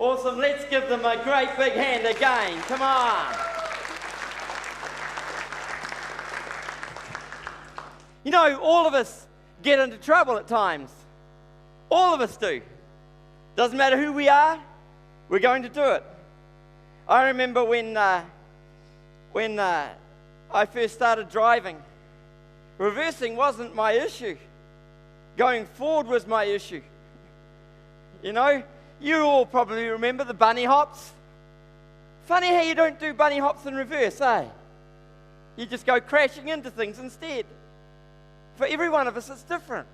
Awesome. Let's give them a great big hand again. Come on. You know, all of us get into trouble at times. All of us do. Doesn't matter who we are, we're going to do it. I remember when I first started driving, reversing wasn't my issue. Going forward was my issue. You know, you all probably remember the bunny hops. Funny how you don't do bunny hops in reverse, eh? You just go crashing into things instead. For every one of us, it's different.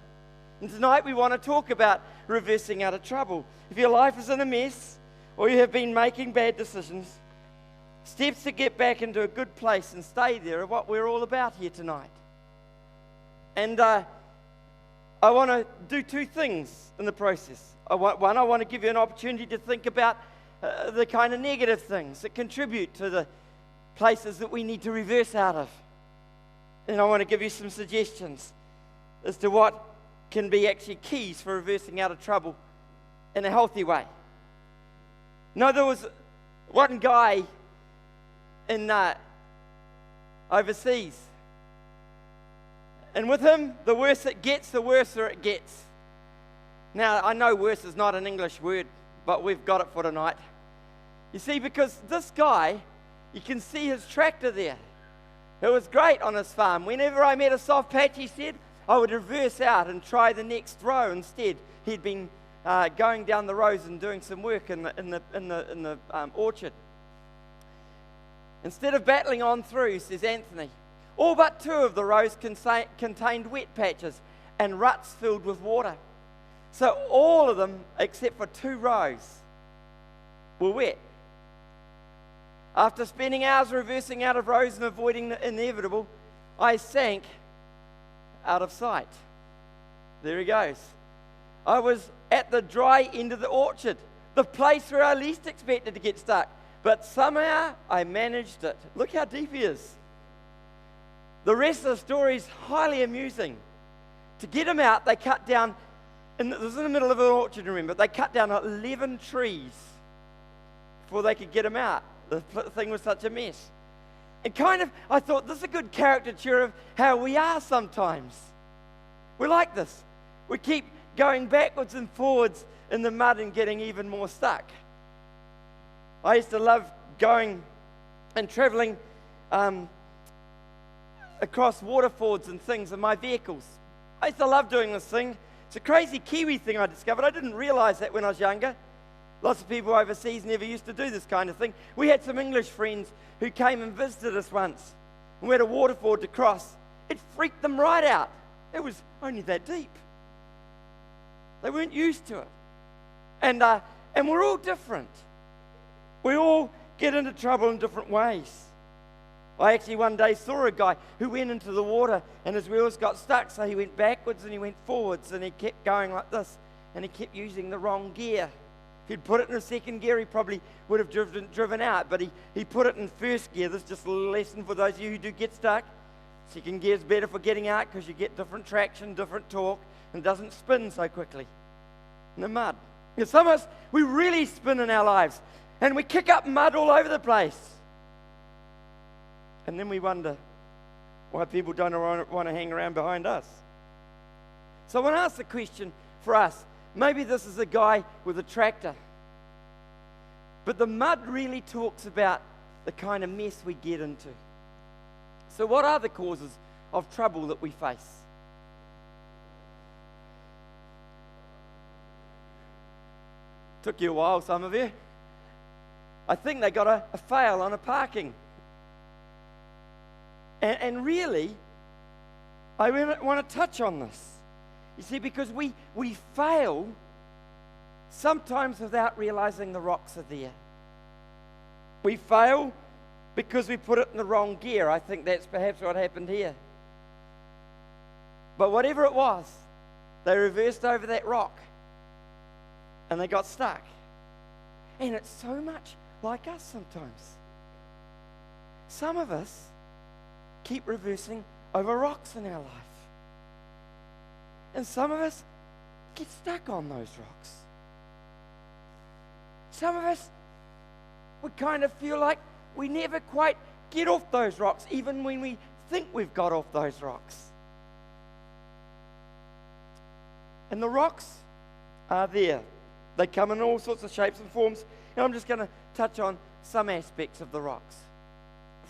And tonight we want to talk about reversing out of trouble. If your life is in a mess, or you have been making bad decisions, steps to get back into a good place and stay there are what we're all about here tonight. And I want to do two things in the process. I want to give you an opportunity to think about the kind of negative things that contribute to the places that we need to reverse out of. And I want to give you some suggestions as to what can be actually keys for reversing out of trouble in a healthy way. No, there was one guy in overseas, and with him, the worse it gets, the worser it gets. Now, I know worse is not an English word, but we've got it for tonight. You see, because this guy, you can see his tractor there. It was great on his farm. Whenever I met a soft patch, he said, I would reverse out and try the next row instead. He'd been going down the rows and doing some work in the orchard. Instead of battling on through, says Anthony, all but 2 of the rows contained wet patches and ruts filled with water. So all of them, except for 2 rows, were wet. After spending hours reversing out of rows and avoiding the inevitable, I sank out of sight. There he goes. I was at the dry end of the orchard, the place where I least expected to get stuck. But somehow I managed it. Look how deep he is. The rest of the story is highly amusing. To get him out, they cut down, and this is in the middle of an orchard, remember, they cut down 11 trees before they could get him out. The thing was such a mess. And I thought, this is a good caricature of how we are sometimes. We're like this. We keep going backwards and forwards in the mud and getting even more stuck. I used to love going and traveling across waterfalls and things in my vehicles. I used to love doing this thing. It's a crazy Kiwi thing I discovered. I didn't realize that when I was younger. Lots of people overseas never used to do this kind of thing. We had some English friends who came and visited us once. And we had a waterfall to cross. It freaked them right out. It was only that deep. They weren't used to it. And we're all different. We all get into trouble in different ways. I actually one day saw a guy who went into the water and his wheels got stuck, so he went backwards and he went forwards and he kept going like this, and he kept using the wrong gear. If he'd put it in a second gear, he probably would have driven out, but he put it in first gear. This is just a little lesson for those of you who do get stuck. Second gear is better for getting out because you get different traction, different torque, and it doesn't spin so quickly in the mud. Because some of us, we really spin in our lives, and we kick up mud all over the place. And then we wonder why people don't want to hang around behind us. So I want to ask the question for us. Maybe this is a guy with a tractor. But the mud really talks about the kind of mess we get into. So what are the causes of trouble that we face? Took you a while, some of you. I think they got a fail on a parking. And really, I want to touch on this. You see, because we fail sometimes without realizing the rocks are there. We fail because we put it in the wrong gear. I think that's perhaps what happened here. But whatever it was, they reversed over that rock and they got stuck. And it's so much like us sometimes. Some of us keep reversing over rocks in our life. And some of us get stuck on those rocks. some of us, we kind of feel like we never quite get off those rocks, even when we think we've got off those rocks. And the rocks are there. They come in all sorts of shapes and forms. And I'm just going to touch on some aspects of the rocks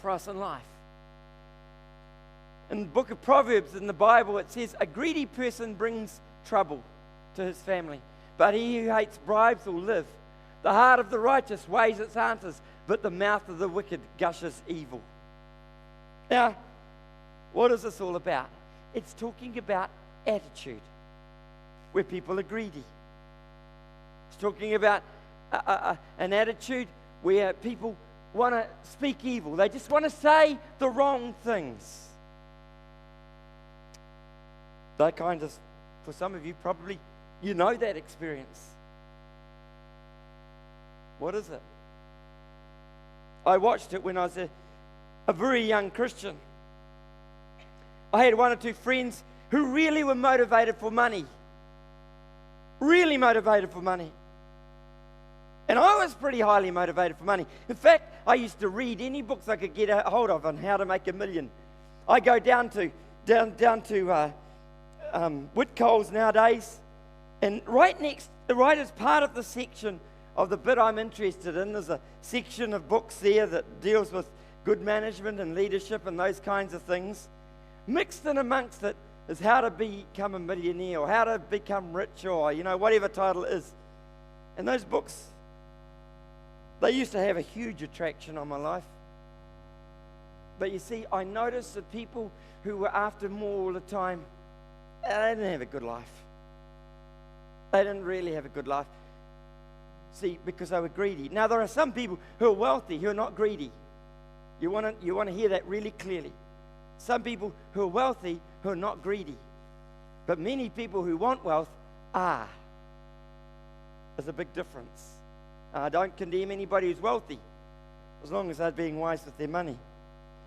for us in life. In the book of Proverbs in the Bible, it says, a greedy person brings trouble to his family, but he who hates bribes will live. The heart of the righteous weighs its answers, but the mouth of the wicked gushes evil. Now, what is this all about? It's talking about attitude, where people are greedy. It's talking about an attitude where people want to speak evil. They just want to say the wrong things. That kind of, for some of you, probably you know that experience. What is it? I watched it when I was a very young Christian. I had one or two friends who really were motivated for money. Really motivated for money. And I was pretty highly motivated for money. In fact, I used to read any books I could get a hold of on how to make $1 million. I go down to Whitcoll's nowadays, and right as part of the section of the bit I'm interested in, there's a section of books there that deals with good management and leadership and those kinds of things. Mixed in amongst it is how to become a millionaire or how to become rich or, whatever title it is. And those books, they used to have a huge attraction on my life. But you see, I noticed that people who were after more all the time, they didn't have a good life. They didn't really have a good life. See, because they were greedy. Now, there are some people who are wealthy who are not greedy. You want to hear that really clearly. Some people who are wealthy who are not greedy. But many people who want wealth are. There's a big difference. I don't condemn anybody who's wealthy, as long as they're being wise with their money,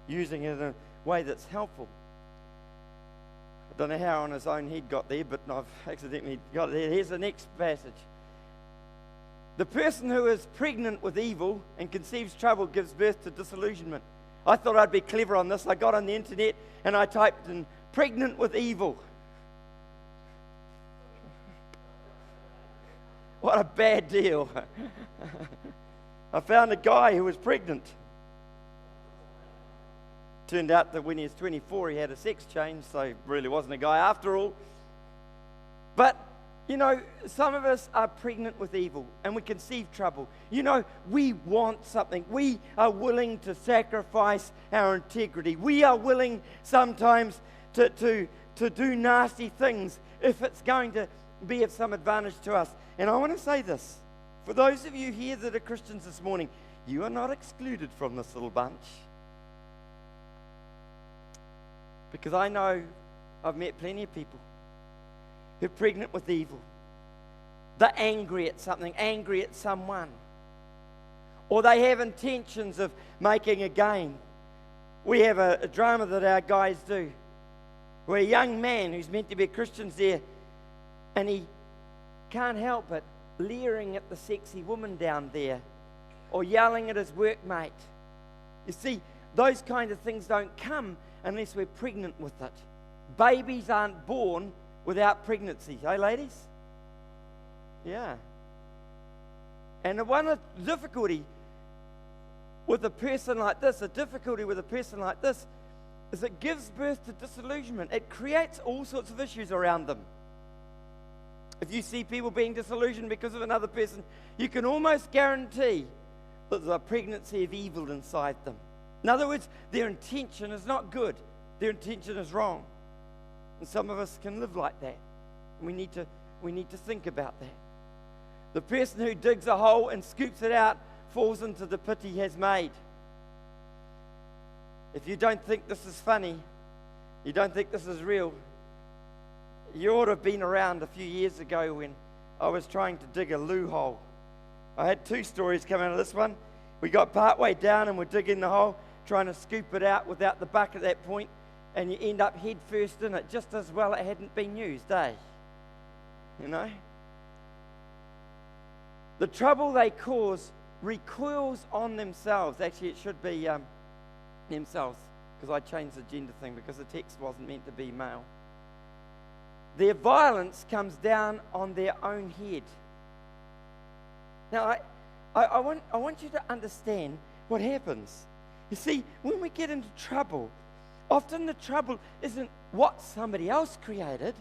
using it in a way that's helpful. I don't know how on his own head got there, but I've accidentally got it there. Here's the next passage. The person who is pregnant with evil and conceives trouble gives birth to disillusionment. I thought I'd be clever on this. I got on the internet and I typed in pregnant with evil. What a bad deal. I found a guy who was pregnant. Turned out that when he was 24, he had a sex change, so he really wasn't a guy after all. But, some of us are pregnant with evil and we conceive trouble. We want something. We are willing to sacrifice our integrity. We are willing sometimes to do nasty things if it's going to be of some advantage to us. And I want to say this. For those of you here that are Christians this morning, you are not excluded from this little bunch. Because I know I've met plenty of people who are pregnant with evil. They're angry at something, angry at someone. Or they have intentions of making a gain. We have a drama that our guys do, where a young man who's meant to be a Christian's there, and he can't help it leering at the sexy woman down there, or yelling at his workmate. You see, those kind of things don't come unless we're pregnant with it. Babies aren't born without pregnancy. Hey, ladies? Yeah. And the one difficulty with a person like this, is it gives birth to disillusionment. It creates all sorts of issues around them. If you see people being disillusioned because of another person, you can almost guarantee that there's a pregnancy of evil inside them. In other words, their intention is not good. Their intention is wrong. And some of us can live like that. And we need to think about that. The person who digs a hole and scoops it out falls into the pit he has made. If you don't think this is funny, you don't think this is real, you ought to have been around a few years ago when I was trying to dig a loo hole. I had two stories come out of this one. We got partway down and we're digging the hole, trying to scoop it out without the bucket at that point, and you end up head first in it, just as well it hadn't been used, eh? the trouble they cause recoils on themselves. Actually, it should be themselves, because I changed the gender thing because the text wasn't meant to be male. Their violence comes down on their own head. Now, I want you to understand what happens. You see, when we get into trouble, often the trouble isn't what somebody else created.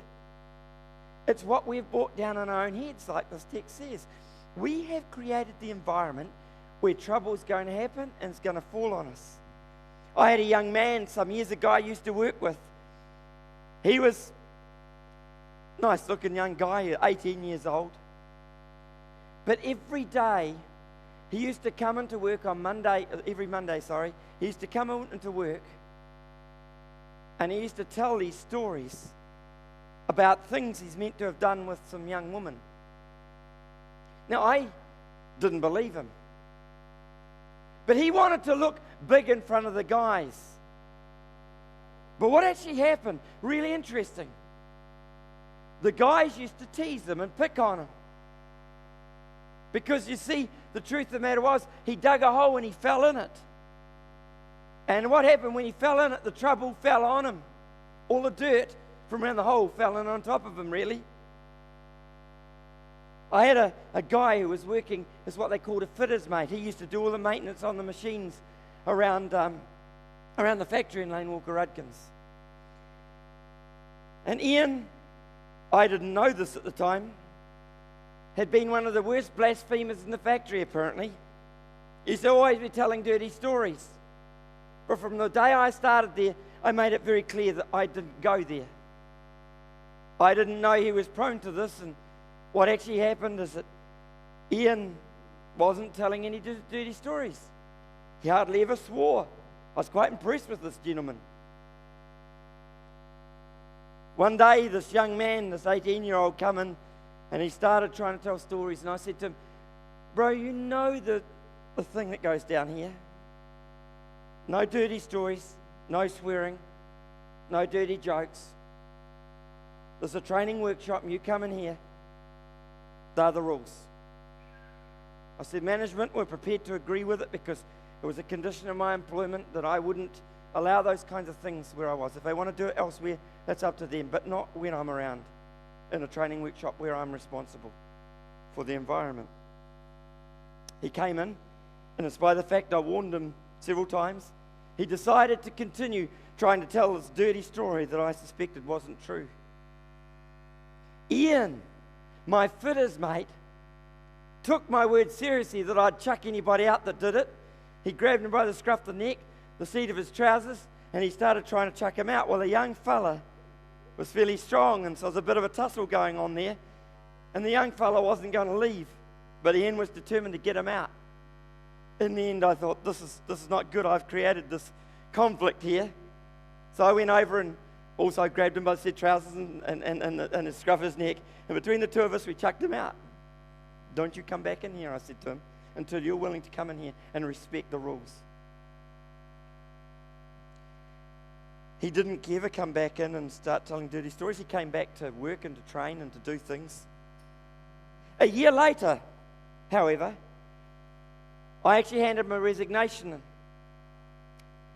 It's what we've brought down on our own heads, like this text says. We have created the environment where trouble is going to happen and it's going to fall on us. I had a young man some years ago I used to work with. He was a nice-looking young guy, 18 years old. But every day, he used to come into work on every Monday, he used to come into work and he used to tell these stories about things he's meant to have done with some young woman. Now, I didn't believe him. But he wanted to look big in front of the guys. But what actually happened, really interesting, the guys used to tease him and pick on him. Because you see, the truth of the matter was, he dug a hole and he fell in it. And what happened when he fell in it, the trouble fell on him. All the dirt from around the hole fell in on top of him, really. I had a guy who was working as what they called a fitter's mate. He used to do all the maintenance on the machines around the factory in Lane Walker Rudkins. And Ian, I didn't know this at the time, had been one of the worst blasphemers in the factory, apparently. He used to always be telling dirty stories. But from the day I started there, I made it very clear that I didn't go there. I didn't know he was prone to this, and what actually happened is that Ian wasn't telling any dirty stories. He hardly ever swore. I was quite impressed with this gentleman. One day, this young man, this 18-year-old, come in, and he started trying to tell stories, and I said to him, "Bro, you know the thing that goes down here? No dirty stories, no swearing, no dirty jokes. There's a training workshop, and you come in here. They're the rules." I said, management were prepared to agree with it because it was a condition of my employment that I wouldn't allow those kinds of things where I was. If they want to do it elsewhere, that's up to them, but not when I'm around in a training workshop where I'm responsible for the environment. He came in, and in spite of the fact I warned him several times, he decided to continue trying to tell this dirty story that I suspected wasn't true. Ian, my fitter's mate, took my word seriously that I'd chuck anybody out that did it. He grabbed him by the scruff of the neck, the seat of his trousers, and he started trying to chuck him out. Well, the young fella was fairly strong, and so there was a bit of a tussle going on there, and the young fella wasn't going to leave, but Ian was determined to get him out. In the end, I thought, this is not good. I've created this conflict here. So I went over and also grabbed him by the seat trousers and the scruff of his neck, and between the two of us, we chucked him out. "Don't you come back in here," I said to him, "until you're willing to come in here and respect the rules." He didn't ever come back in and start telling dirty stories. He came back to work and to train and to do things. A year later, however, I actually handed him a resignation in.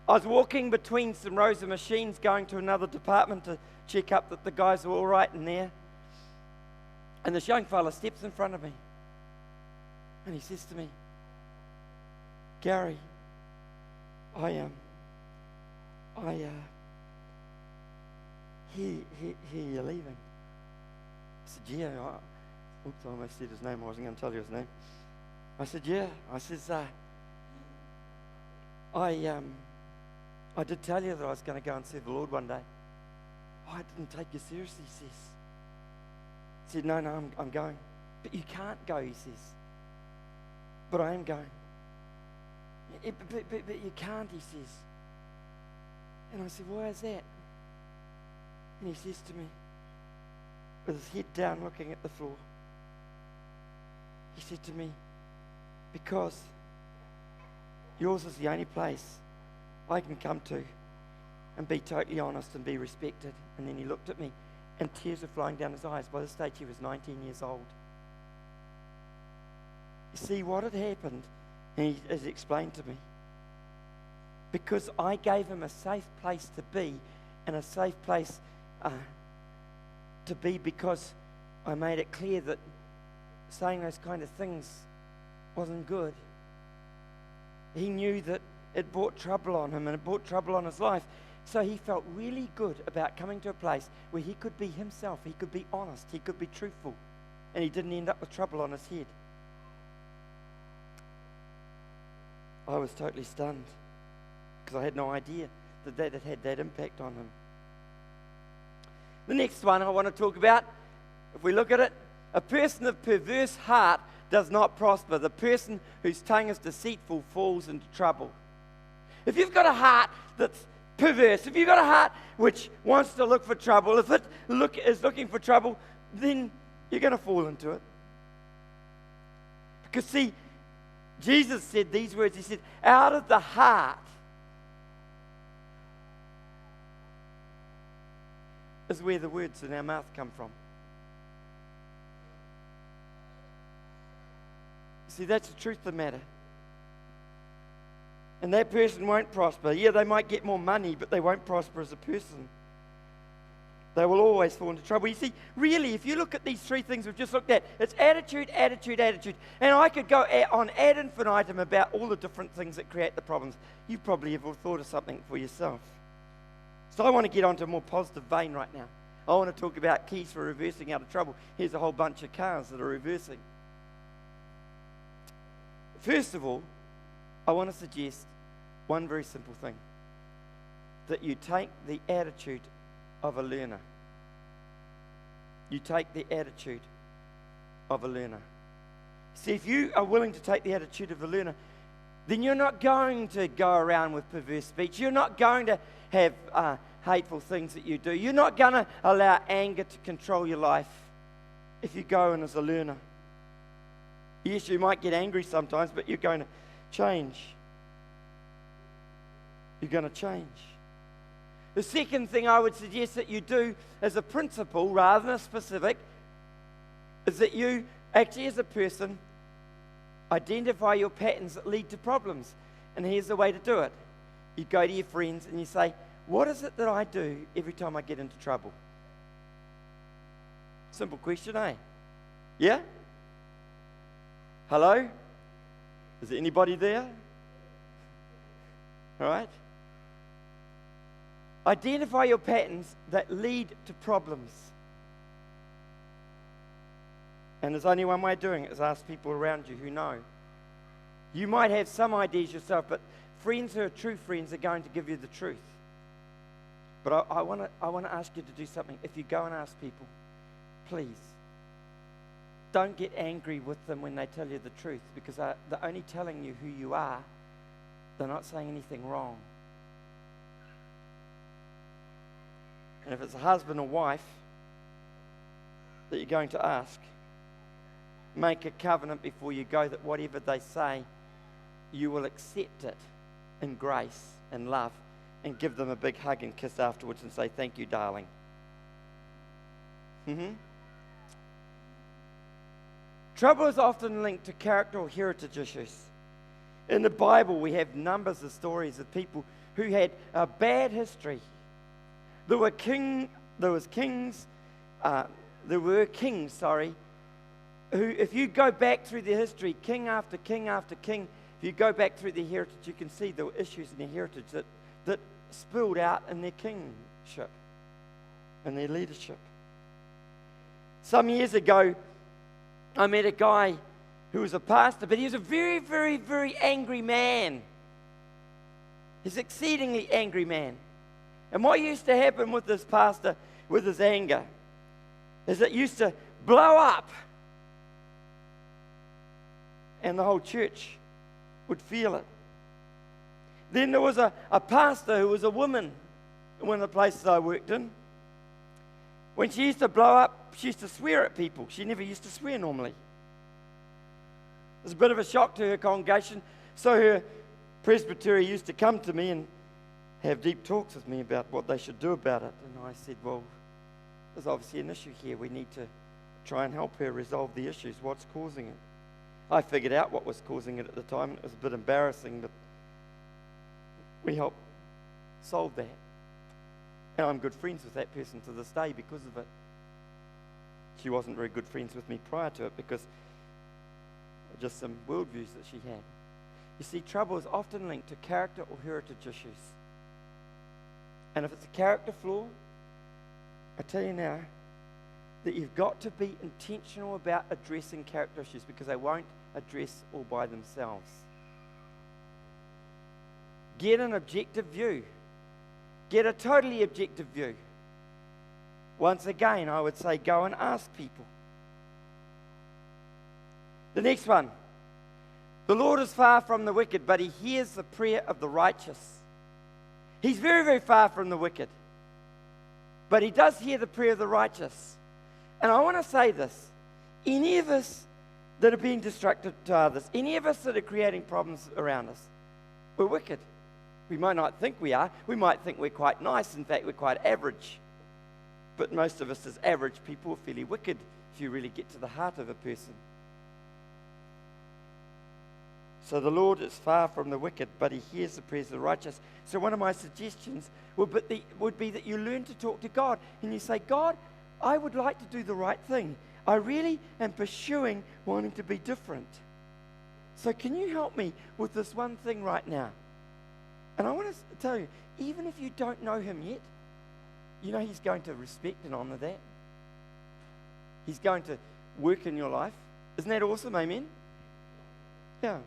I was walking between some rows of machines going to another department to check up that the guys were all right in there. And this young fella steps in front of me. And he says to me, "Gary, hear you're leaving." I said, "Yeah." I almost said his name. I wasn't going to tell you his name. I said, "Yeah." I says, I did tell you that I was going to go and serve the Lord one day." "Oh, I didn't take you seriously," he says. I said, No, I'm going." "But you can't go," he says. "But I am going." But you can't," he says. And I said, "Why is that?" And he says to me, with his head down looking at the floor, he said to me, "Because yours is the only place I can come to and be totally honest and be respected." And then he looked at me and tears were flowing down his eyes. By this stage he was 19 years old. You see, what had happened, and he has explained to me, because I gave him a safe place to be, and a safe place to be because I made it clear that saying those kind of things wasn't good. He knew that it brought trouble on him and it brought trouble on his life. So he felt really good about coming to a place where he could be himself, he could be honest, he could be truthful, and he didn't end up with trouble on his head. I was totally stunned because I had no idea that that had that impact on him. The next one I want to talk about, if we look at it, a person of perverse heart does not prosper. The person whose tongue is deceitful falls into trouble. If you've got a heart that's perverse, if you've got a heart which wants to look for trouble, if it is looking for trouble, then you're going to fall into it. Because see, Jesus said these words. He said, out of the heart is where the words in our mouth come from. See, that's the truth of the matter. And that person won't prosper. Yeah, they might get more money, but they won't prosper as a person. They will always fall into trouble. You see, really, if you look at these three things we've just looked at, it's attitude, attitude, attitude. And I could go on ad infinitum about all the different things that create the problems. You probably have thought of something for yourself. So I want to get onto a more positive vein right now. I want to talk about keys for reversing out of trouble. Here's a whole bunch of cars that are reversing. First of all, I want to suggest one very simple thing. That you take the attitude of a learner. You take the attitude of a learner. See, if you are willing to take the attitude of a learner, then you're not going to go around with perverse speech. You're not going to have hateful things that you do. You're not going to allow anger to control your life if you go in as a learner. Yes, you might get angry sometimes, but you're going to change. You're going to change. The second thing I would suggest that you do as a principle rather than a specific is that you actually as a person identify your patterns that lead to problems. And here's the way to do it. You go to your friends and you say, what is it that I do every time I get into trouble? Simple question, eh? Yeah? Hello? Is there anybody there? All right? Identify your patterns that lead to problems. And there's only one way of doing it, is ask people around you who know. You might have some ideas yourself, but friends who are true friends are going to give you the truth. But I want to ask you to do something. If you go and ask people, please, don't get angry with them when they tell you the truth, because they're only telling you who you are. They're not saying anything wrong. And if it's a husband or wife that you're going to ask, make a covenant before you go that whatever they say, you will accept it in grace and love and give them a big hug and kiss afterwards and say, thank you, darling. Trouble is often linked to character or heritage issues. In the Bible, we have numbers of stories of people who had a bad history. There were kings, who, if you go back through their history, king after king after king, if you go back through their heritage, you can see there were issues in their heritage that spilled out in their kingship and their leadership. Some years ago, I met a guy who was a pastor, but he was a very, very, very angry man. He's an exceedingly angry man. And what used to happen with this pastor, with his anger, is it used to blow up. And the whole church would feel it. Then there was a pastor who was a woman in one of the places I worked in. When she used to blow up, she used to swear at people. She never used to swear normally. It was a bit of a shock to her congregation, so her presbytery used to come to me and have deep talks with me about what they should do about it. And I said, well, there's obviously an issue here. We need to try and help her resolve the issues. What's causing it? I figured out what was causing it at the time. It was a bit embarrassing, but we helped solve that. And I'm good friends with that person to this day because of it. She wasn't very good friends with me prior to it because of just some worldviews that she had. You see, trouble is often linked to character or heritage issues. And if it's a character flaw, I tell you now that you've got to be intentional about addressing character issues because they won't address all by themselves. Get an objective view. Get a totally objective view. Once again, I would say go and ask people. The next one. The Lord is far from the wicked, but he hears the prayer of the righteous. He's very, very far from the wicked. But he does hear the prayer of the righteous. And I want to say this. Any of us that are being destructive to others, any of us that are creating problems around us, we're wicked. We might not think we are. We might think we're quite nice. In fact, we're quite average. But most of us as average people are fairly wicked if you really get to the heart of a person. So the Lord is far from the wicked, but he hears the prayers of the righteous. So one of my suggestions would be that you learn to talk to God. And you say, God, I would like to do the right thing. I really am pursuing wanting to be different. So can you help me with this one thing right now? And I want to tell you, even if you don't know him yet, you know he's going to respect and honor that. He's going to work in your life. Isn't that awesome? Amen? Yeah.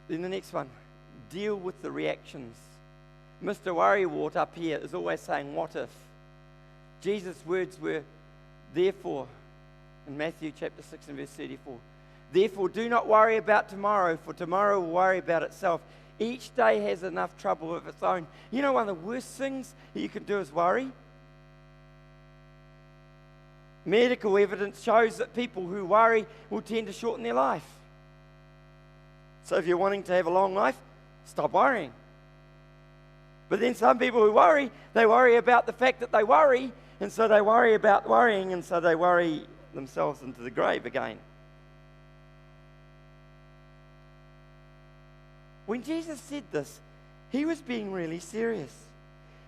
Then the next one, deal with the reactions. Mr. Worrywart up here is always saying, what if? Jesus' words were, therefore, in Matthew chapter 6 and verse 34, therefore do not worry about tomorrow, for tomorrow will worry about itself. Each day has enough trouble of its own. You know, one of the worst things that you can do is worry. Medical evidence shows that people who worry will tend to shorten their life. So if you're wanting to have a long life, stop worrying. But then some people who worry, they worry about the fact that they worry, and so they worry about worrying, and so they worry themselves into the grave again. When Jesus said this, he was being really serious.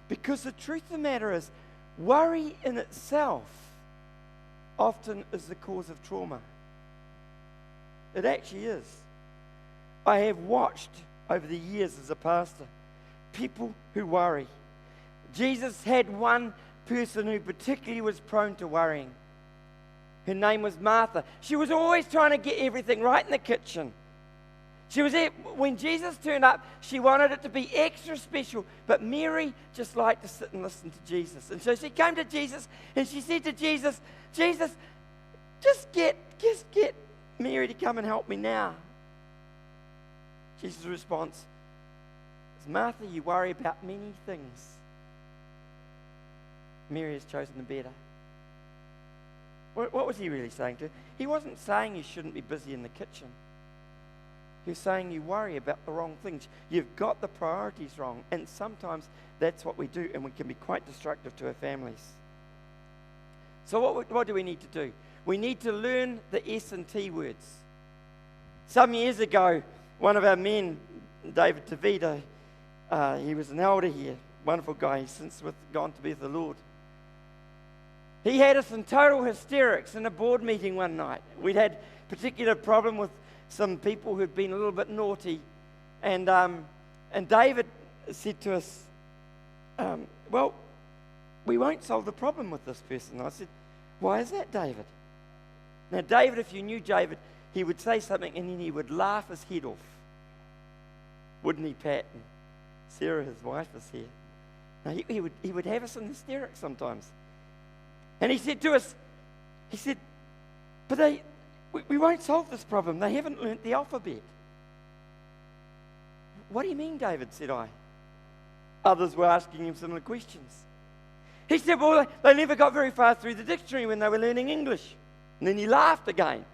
Because the truth of the matter is, worry in itself often is the cause of trauma. It actually is. I have watched over the years as a pastor people who worry. Jesus had one person who particularly was prone to worrying. Her name was Martha. She was always trying to get everything right in the kitchen. When Jesus turned up, she wanted it to be extra special, but Mary just liked to sit and listen to Jesus. And so she came to Jesus and she said to Jesus, Jesus, just get Mary to come and help me now. Jesus' response is, Martha, you worry about many things. Mary has chosen the better. What was he really saying to her? He wasn't saying you shouldn't be busy in the kitchen. He was saying you worry about the wrong things. You've got the priorities wrong. And sometimes that's what we do, and we can be quite destructive to our families. So what do we need to do? We need to learn the S and T words. Some years ago, one of our men, David Tavita, he was an elder here, wonderful guy. He's since gone to be with the Lord. He had us in total hysterics in a board meeting one night. We'd had a particular problem with some people who'd been a little bit naughty. And David said to us, well, we won't solve the problem with this person. I said, why is that, David? Now, David, if you knew David, he would say something and then he would laugh his head off. Wouldn't he, Pat? And Sarah, his wife, is here. Now, he would have us in hysterics sometimes. And he said to us, he said, but we won't solve this problem. They haven't learnt the alphabet. What do you mean, David, said I. Others were asking him similar questions. He said, well, they never got very far through the dictionary when they were learning English. And then he laughed again.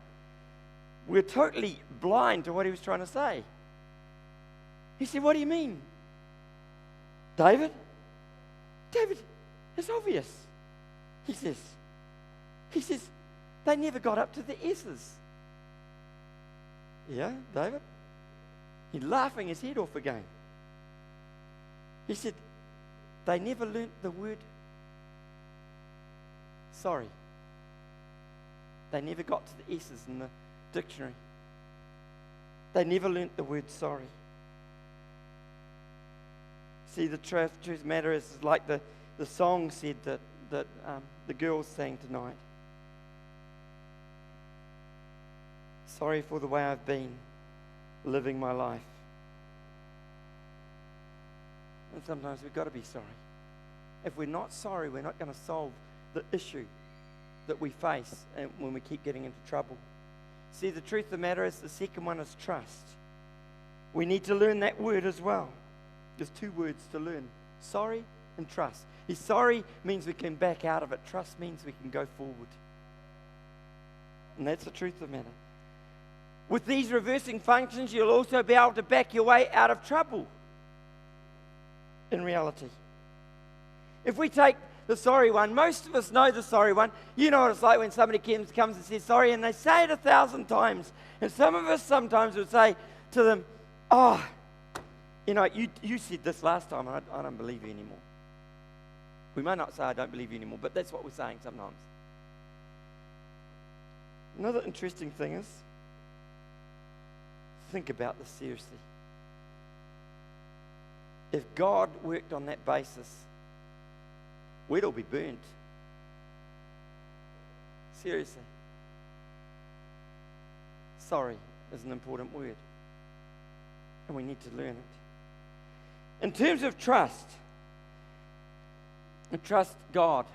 We're totally blind to what he was trying to say. He said, what do you mean? David, it's obvious. He says, They never got up to the S's. Yeah, David? He's laughing his head off again. He said, they never learnt the word sorry. They never got to the S's in the dictionary. They never learnt the word sorry. See, the truth of the matter is like the song said that the girls sang tonight. Sorry for the way I've been living my life. And sometimes we've got to be sorry. If we're not sorry, we're not going to solve the issue that we face and when we keep getting into trouble. See, the truth of the matter is the second one is trust. We need to learn that word as well. There's two words to learn: sorry and trust. Sorry means we can back out of it. Trust means we can go forward. And that's the truth of the matter. With these reversing functions, you'll also be able to back your way out of trouble. In reality, if we take the sorry one, most of us know the sorry one. You know what it's like when somebody comes and says sorry, and they say it 1,000 times. And some of us sometimes would say to them, oh, you know, you said this last time, and I don't believe you anymore. We may not say I don't believe you anymore, but that's what we're saying sometimes. Another interesting thing is, think about this seriously. If God worked on that basis, we'd all be burnt. Seriously. Sorry is an important word, and we need to learn it. In terms of trust, trust God.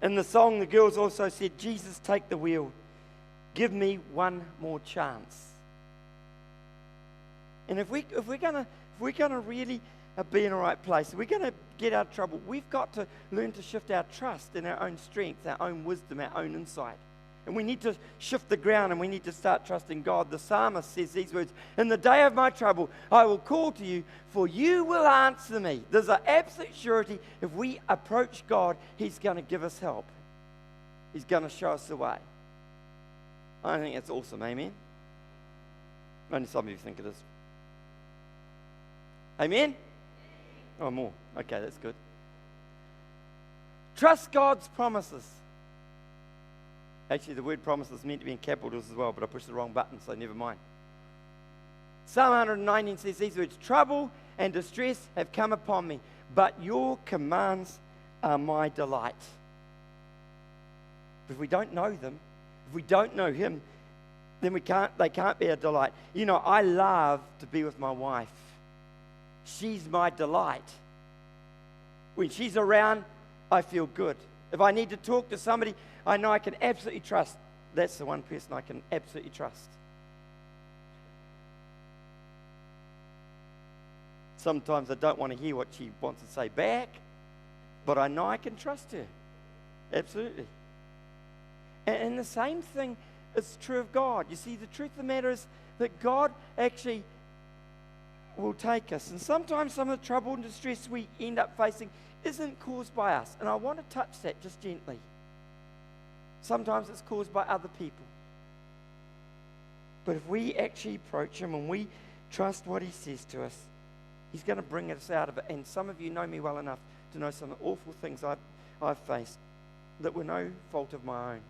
In the song, the girls also said, Jesus, take the wheel. Give me one more chance. And if we're gonna really be in the right place, if we're gonna get out of trouble, we've got to learn to shift our trust in our own strength, our own wisdom, our own insight. And we need to shift the ground, and we need to start trusting God. The psalmist says these words: in the day of my trouble, I will call to you, for you will answer me. There's an absolute surety. If we approach God, He's going to give us help. He's going to show us the way. I think that's awesome, amen? Only some of you think it is. Amen? Oh, more. Okay, that's good. Trust God's promises. Actually, the word promise is meant to be in capitals as well, but I pushed the wrong button, so never mind. Psalm 119 says these words: trouble and distress have come upon me, but your commands are my delight. If we don't know them, if we don't know Him, then they can't be a delight. You know, I love to be with my wife. She's my delight. When she's around, I feel good. If I need to talk to somebody I know I can absolutely trust, that's the one person I can absolutely trust. Sometimes I don't want to hear what she wants to say back, but I know I can trust her. Absolutely. And the same thing is true of God. You see, the truth of the matter is that God actually will take us. And sometimes some of the trouble and distress we end up facing isn't caused by us. And I want to touch that just gently. Sometimes it's caused by other people. But if we actually approach Him and we trust what He says to us, He's going to bring us out of it. And some of you know me well enough to know some awful things I've faced that were no fault of my own.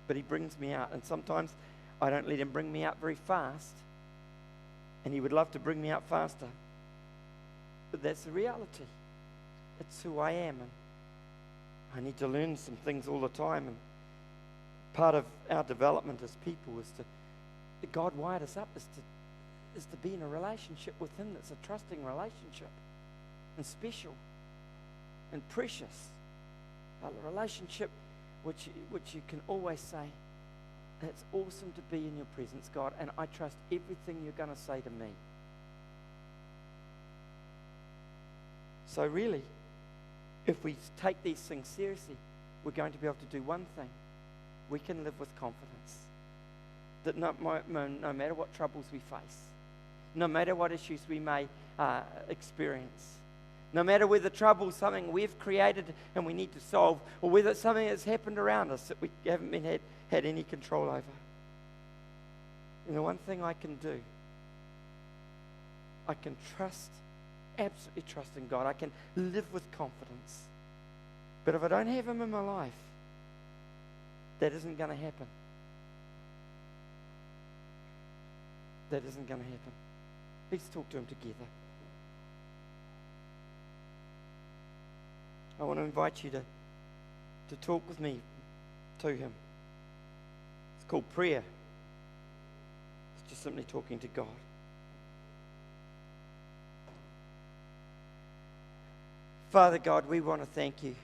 But He brings me out. And sometimes I don't let Him bring me out very fast. And He would love to bring me out faster. But that's the reality. It's who I am. And I need to learn some things all the time. And part of our development as people is that God wired us up is to be in a relationship with Him that's a trusting relationship and special and precious. A relationship which you can always say, it's awesome to be in your presence, God, and I trust everything you're going to say to me. So really, if we take these things seriously, we're going to be able to do one thing. We can live with confidence that no matter what troubles we face, no matter what issues we may experience, No matter whether trouble's something we've created and we need to solve, or whether it's something that's happened around us that we haven't had any control over. And the one thing I can do, I can trust, absolutely trust in God. I can live with confidence. But if I don't have Him in my life, that isn't going to happen. That isn't going to happen. Let's talk to Him together. I want to invite you to talk with me to Him. It's called prayer. It's just simply talking to God. Father God, we want to thank You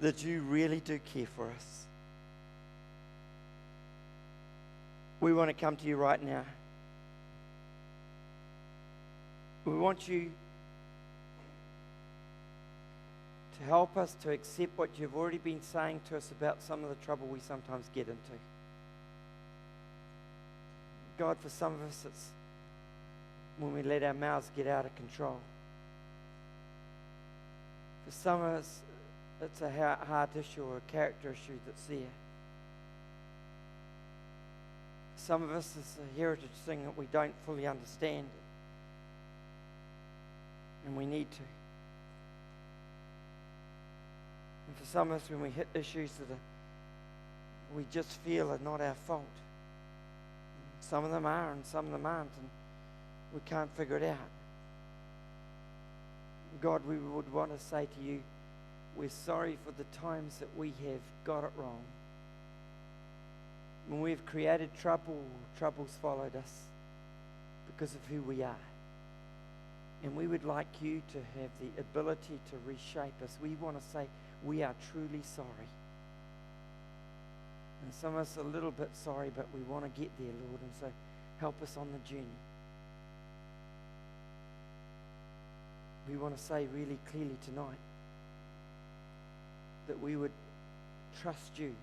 that You really do care for us. We want to come to You right now. We want You to help us to accept what You've already been saying to us about some of the trouble we sometimes get into. God, for some of us, it's when we let our mouths get out of control. For some of us, it's a heart issue or a character issue that's there. Some of us, it's a heritage thing that we don't fully understand. And we need to. And for some of us, when we hit issues that we just feel are not our fault. Some of them are and some of them aren't, and we can't figure it out. God, we would want to say to You, we're sorry for the times that we have got it wrong. When we've created trouble, trouble's followed us because of who we are. And we would like You to have the ability to reshape us. We want to say we are truly sorry. And some of us are a little bit sorry, but we want to get there, Lord. And so help us on the journey. We want to say really clearly tonight that we would trust You.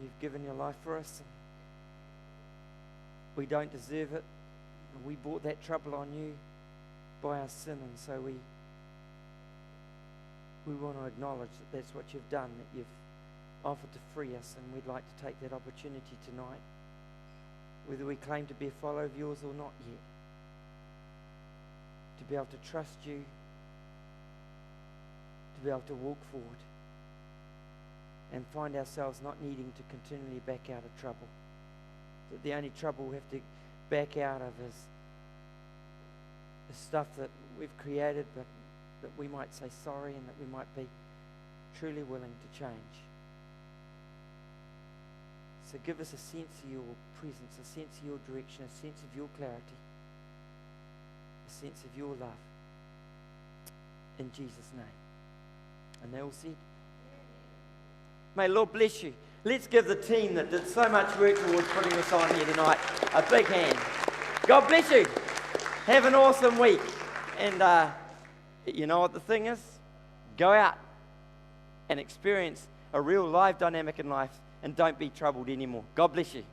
You've given Your life for us. And we don't deserve it. And we brought that trouble on You by our sin. And so we want to acknowledge that that's what You've done, that You've offered to free us. And we'd like to take that opportunity tonight, whether we claim to be a follower of Yours or not yet, to be able to trust You, to be able to walk forward and find ourselves not needing to continually back out of trouble. That the only trouble we have to back out of is stuff that we've created, but that we might say sorry and that we might be truly willing to change. So give us a sense of Your presence, a sense of Your direction, a sense of Your clarity, a sense of Your love. In Jesus' name. And they all said, may Lord bless you. Let's give the team that did so much work towards putting this on here tonight a big hand. God bless you. Have an awesome week. And you know what the thing is? Go out and experience a real live dynamic in life and don't be troubled anymore. God bless you.